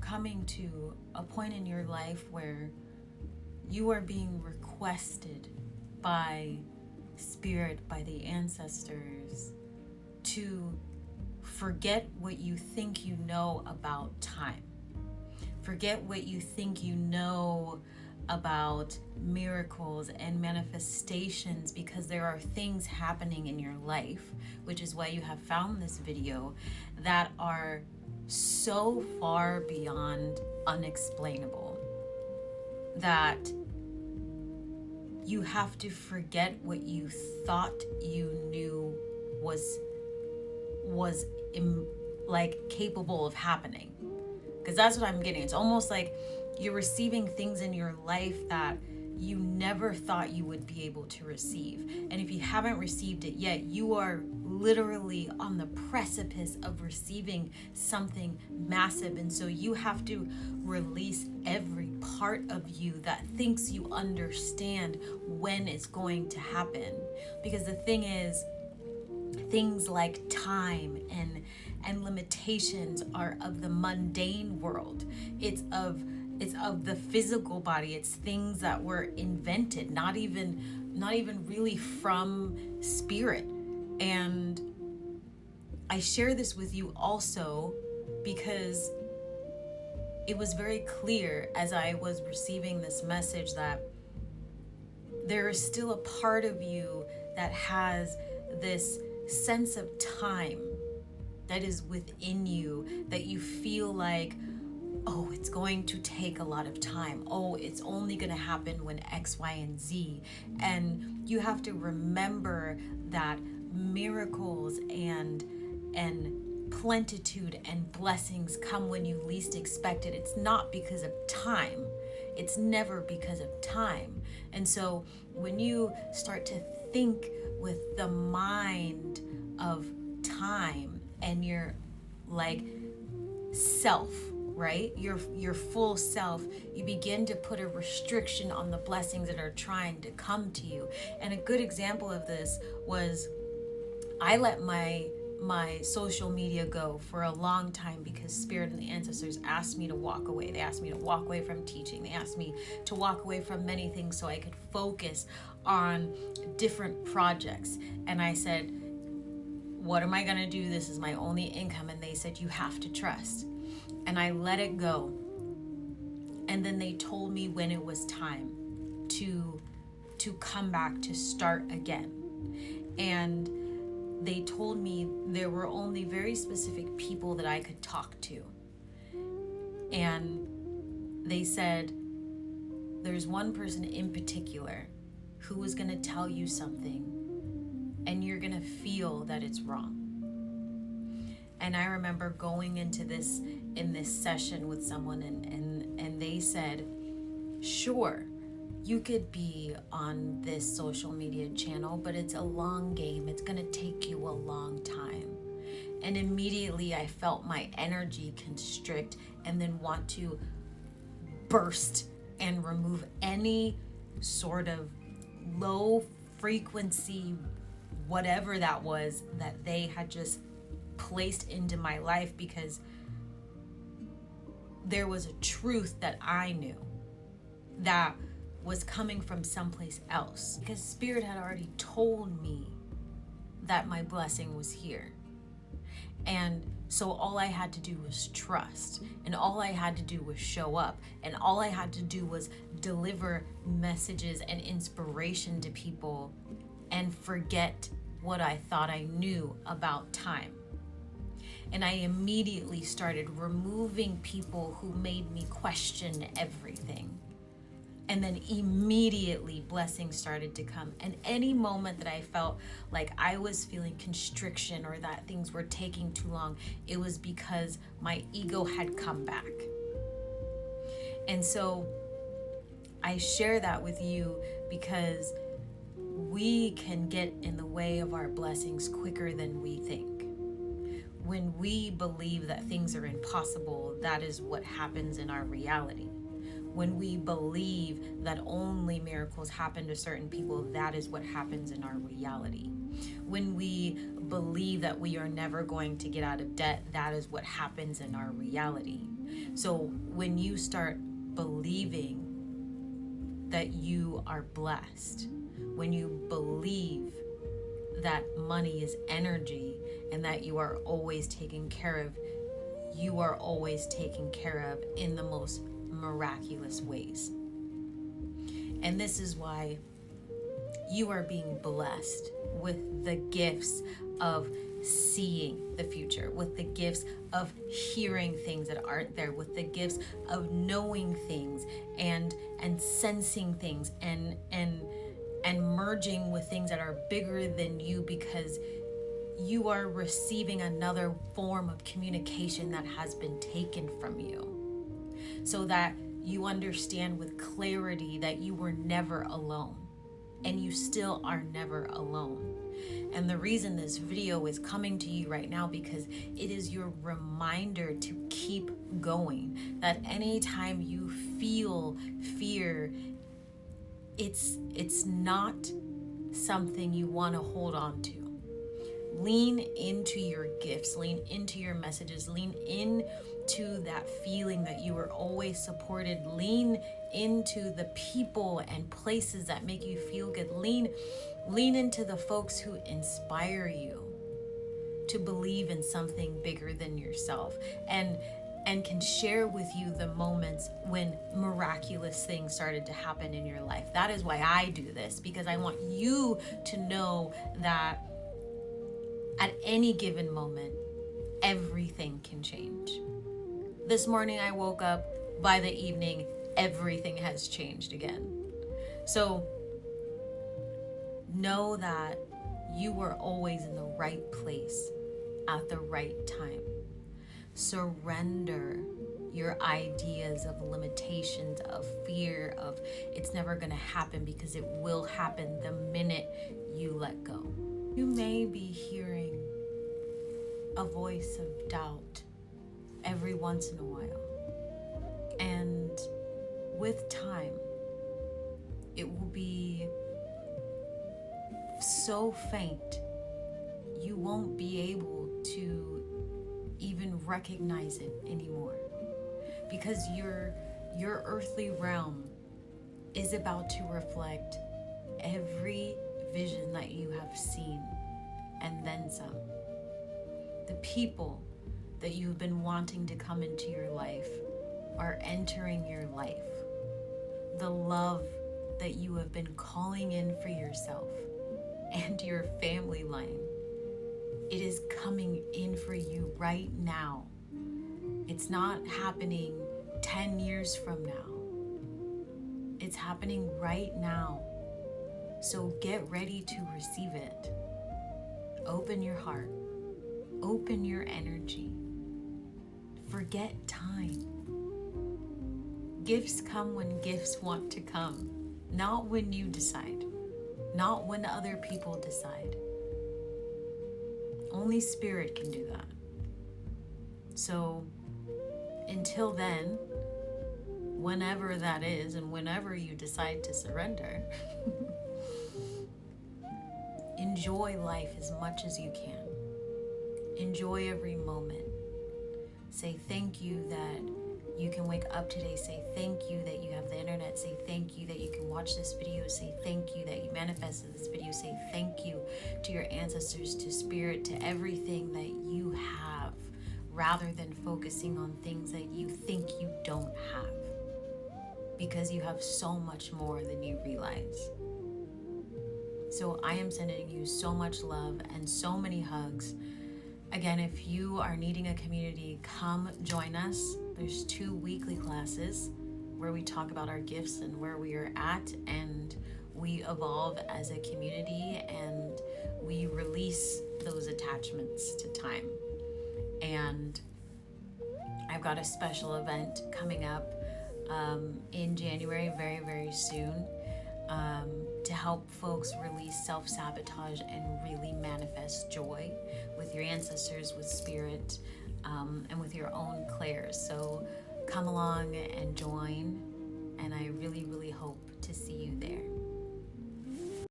coming to a point in your life where you are being requested by spirit, by the ancestors, to forget what you think you know about time. Forget what you think you know about miracles and manifestations, because there are things happening in your life, which is why you have found this video, that are so far beyond unexplainable that you have to forget what you thought you knew was like capable of happening. Because that's what I'm getting. It's almost like you're receiving things in your life that you never thought you would be able to receive. And if you haven't received it yet, you are literally on the precipice of receiving something massive. And so you have to release every part of you that thinks you understand when it's going to happen. Because the thing is, things like time and limitations are of the mundane world. It's of the physical body. It's things that were invented, not even really from spirit. And I share this with you also because it was very clear as I was receiving this message that there is still a part of you that has this sense of time that is within you, that you feel like, oh, it's going to take a lot of time. Oh, it's only going to happen when X, Y, and Z. And you have to remember that miracles and plenitude and blessings come when you least expect it. It's not because of time. It's never because of time. And so when you start to think with the mind of time and your like self, right? Your full self, you begin to put a restriction on the blessings that are trying to come to you. And a good example of this was I let my social media go for a long time because spirit and the ancestors asked me to walk away. They asked me to walk away from teaching. They asked me to walk away from many things so I could focus on different projects. And I said, what am I going to do? This is my only income. And they said, you have to trust. And I let it go. And then they told me when it was time to come back, to start again. And they told me there were only very specific people that I could talk to. And they said, there's one person in particular who is going to tell you something and you're going to feel that it's wrong. And I remember going into this session with someone and they said, sure, you could be on this social media channel, but it's a long game. It's going to take you a long time. And immediately I felt my energy constrict and then want to burst and remove any sort of low frequency, whatever that was, that they had just placed into my life, because there was a truth that I knew that was coming from someplace else, because spirit had already told me that my blessing was here. And so all I had to do was trust, and all I had to do was show up, and all I had to do was deliver messages and inspiration to people and forget what I thought I knew about time. And I immediately started removing people who made me question everything. And then immediately blessings started to come. And any moment that I felt like I was feeling constriction or that things were taking too long, it was because my ego had come back. And so I share that with you because we can get in the way of our blessings quicker than we think. When we believe that things are impossible, that is what happens in our reality. When we believe that only miracles happen to certain people, that is what happens in our reality. When we believe that we are never going to get out of debt, that is what happens in our reality. So when you start believing that you are blessed, when you believe that money is energy and that you are always taken care of, you are always taken care of in the most miraculous ways. And this is why you are being blessed with the gifts of seeing the future, with the gifts of hearing things that aren't there, with the gifts of knowing things and sensing things and merging with things that are bigger than you, because you are receiving another form of communication that has been taken from you, so that you understand with clarity that you were never alone, and you still are never alone. And the reason this video is coming to you right now, because it is your reminder to keep going. That anytime you feel fear, it's not something you want to hold on to. Lean into your gifts, lean into your messages, lean into that feeling that you were always supported, lean into the people and places that make you feel good, lean into the folks who inspire you to believe in something bigger than yourself, and can share with you the moments when miraculous things started to happen in your life. That is why I do this, because I want you to know that at any given moment, everything can change. This morning I woke up, by the evening, everything has changed again. So know that you were always in the right place at the right time. Surrender your ideas of limitations, of fear, of it's never going to happen, because it will happen the minute you let go. You may be hearing a voice of doubt every once in a while. And with time, it will be so faint, you won't be able to even recognize it anymore. Because your earthly realm is about to reflect every vision that you have seen, and then some. The people that you've been wanting to come into your life are entering your life. The love that you have been calling in for yourself and your family line, it is coming in for you right now. It's not happening 10 years from now. It's happening right now. So get ready to receive it. Open your heart. Open your energy. Forget time. Gifts come when gifts want to come, not when you decide, not when other people decide. Only Spirit can do that. So until then, whenever that is, and whenever you decide to surrender, enjoy life as much as you can. Enjoy every moment. Say thank you that you can wake up today. Say thank you that you have the internet. Say thank you that you can watch this video. Say thank you that you manifested this video. Say thank you to your ancestors, to Spirit, to everything that you have, rather than focusing on things that you think you don't have, because you have so much more than you realize. So I am sending you so much love and so many hugs. Again, if you are needing a community, come join us. There's 2 weekly classes where we talk about our gifts and where we are at, and we evolve as a community, and we release those attachments to time. And I've got a special event coming up in January, very, very soon, to help folks release self-sabotage and really manifest joy with your ancestors, with Spirit, and with your own clairs. So come along and join, and I really, really hope to see you there.